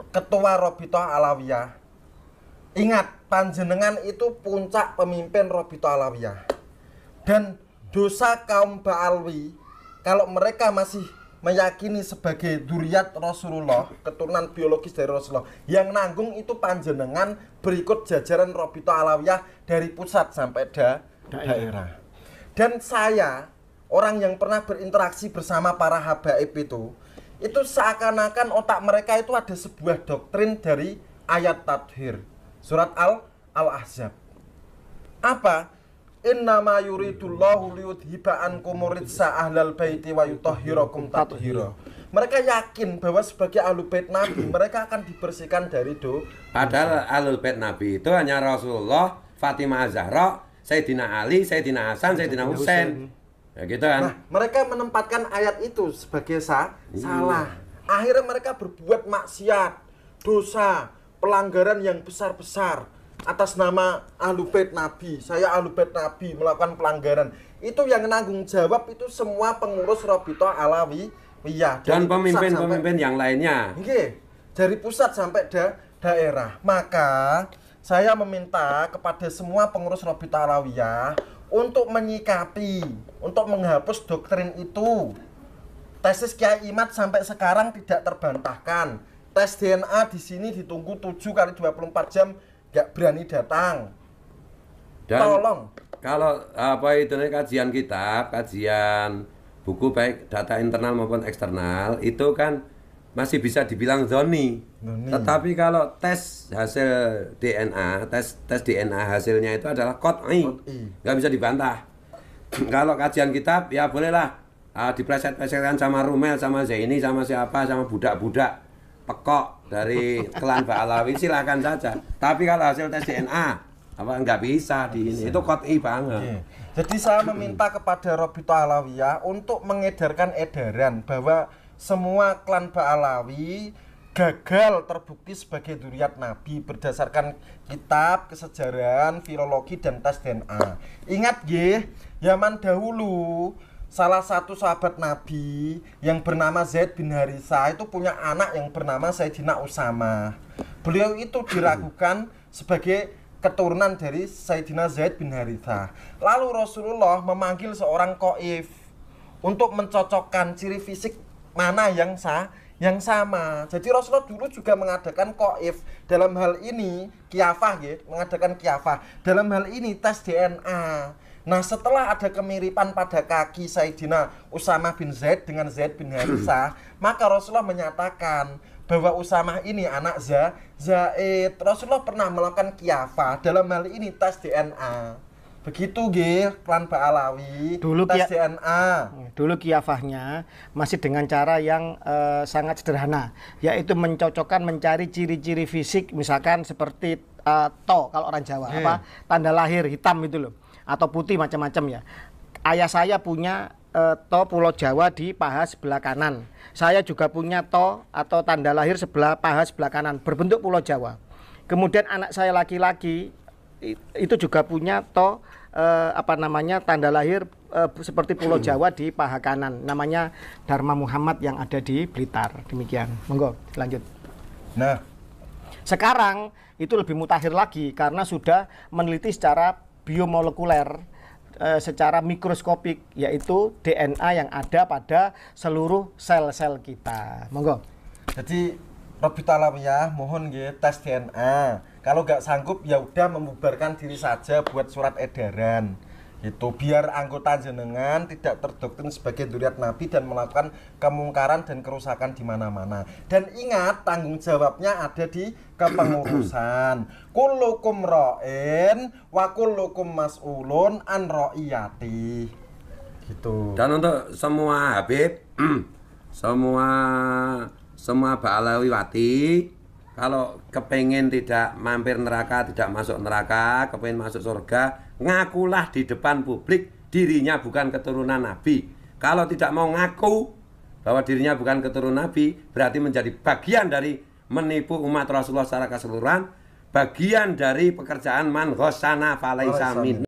ketua Robitoh Alawiyah. Ingat, panjenengan itu puncak pemimpin Robitoh Alawiyah. Dan dosa kaum Ba'alwi, kalau mereka masih meyakini sebagai duriat Rasulullah, keturunan biologis dari Rasulullah, yang nanggung itu panjenengan berikut jajaran Robitoh Alawiyah dari pusat sampai daerah. Dan saya, orang yang pernah berinteraksi bersama para habaib itu seakan-akan otak mereka itu ada sebuah doktrin dari ayat tathir surat Al-Ahzab. Apa? Innama yuridullahu liyudhiba ankum ridsa ahlal baiti wa yutahhirakum tathira. Mereka yakin bahwa sebagai ahlul bait Nabi mereka akan dibersihkan dari dosa. Padahal ahlul bait Nabi itu hanya Rasulullah, Fatimah Zahra, Sayyidina Ali, Sayyidina Hasan, Sayyidina Husain. Ya gitu kan. Nah, mereka menempatkan ayat itu sebagai salah. Akhirnya mereka berbuat maksiat, dosa, pelanggaran yang besar-besar atas nama Ahlul Bait Nabi. Saya Ahlul Bait Nabi melakukan pelanggaran. Itu yang menanggung jawab itu semua pengurus Robitoh Alawiyah dan pemimpin-pemimpin yang lainnya. Dari pusat sampai daerah. Maka saya meminta kepada semua pengurus Robitoh Alawiyah untuk menyikapi, untuk menghapus doktrin itu. Tesis Kiai Imad sampai sekarang tidak terbantahkan. Tes DNA di sini ditunggu 7 kali 24 jam, nggak berani datang. Dan tolong. Kalau itu kajian kitab, kajian buku baik data internal maupun eksternal itu kan masih bisa dibilang zoni. Tetapi kalau tes hasil DNA, tes DNA hasilnya itu adalah qot'i. Nggak bisa dibantah. Kalau kajian kitab ya bolehlah dipleset-plesetkan sama Rumel, sama Zaini, sama siapa, sama budak-budak pekok dari klan Ba'alawi, silahkan saja. Tapi kalau hasil tes DNA nggak bisa di ini. Itu qot'i banget. Jadi saya meminta kepada Robitoh Alawiyah untuk mengedarkan edaran bahwa semua klan Ba'alawi gagal terbukti sebagai dzurriyyat Nabi berdasarkan kitab, kesejarahan, filologi, dan tes DNA. Ingat zaman dahulu salah satu sahabat Nabi yang bernama Zaid bin Harithah itu punya anak yang bernama Sayyidina Usamah. Beliau itu diragukan sebagai keturunan dari Sayyidina Zaid bin Harithah. Lalu Rasulullah memanggil seorang qaif untuk mencocokkan ciri fisik mana yang sama. Jadi Rasulullah dulu juga mengadakan qaif. Dalam hal ini qiyafah mengadakan qiyafah. Dalam hal ini tes DNA. Nah, setelah ada kemiripan pada kaki Sayyidina Usamah bin Zaid dengan Zaid bin Harithah, maka Rasulullah menyatakan bahwa Usamah ini anak Zaid. Rasulullah pernah melakukan qiyafah. Dalam hal ini tes DNA. Begitu klan Ba'alawi tes DNA. Dulu qiyafahnya masih dengan cara yang sangat sederhana, yaitu mencocokkan, mencari ciri-ciri fisik, misalkan seperti kalau orang Jawa tanda lahir hitam itu loh, atau putih macam-macam ya. Ayah saya punya Pulau Jawa di paha sebelah kanan. Saya juga punya atau tanda lahir paha sebelah kanan berbentuk Pulau Jawa. Kemudian anak saya laki-laki itu juga punya tanda lahir seperti Pulau Jawa di paha kanan, namanya Dharma Muhammad yang ada di Blitar. Demikian. Monggo lanjut. Nah, sekarang itu lebih mutakhir lagi karena sudah meneliti secara biomolekuler, secara mikroskopik, yaitu DNA yang ada pada seluruh sel-sel kita. Monggo. Jadi Robitoh Alawiyah mohon tes DNA. Kalau nggak sanggup ya udah membubarkan diri saja, buat surat edaran. Itu biar anggota jenengan tidak terdoktrin sebagai dzurriyyat Nabi dan melakukan kemungkaran dan kerusakan di mana-mana. Dan ingat, tanggung jawabnya ada di kepengurusan. Kullukum ra'in wa kullukum mas'ulun an ra'iyati. Gitu. Dan untuk semua Habib, semua Ba'alawiwati, kalau kepengen tidak mampir neraka, tidak masuk neraka, kepengen masuk surga, ngakulah di depan publik dirinya bukan keturunan Nabi. Kalau tidak mau ngaku bahwa dirinya bukan keturunan Nabi, berarti menjadi bagian dari menipu umat Rasulullah secara keseluruhan, bagian dari pekerjaan man ghassana falaisa min.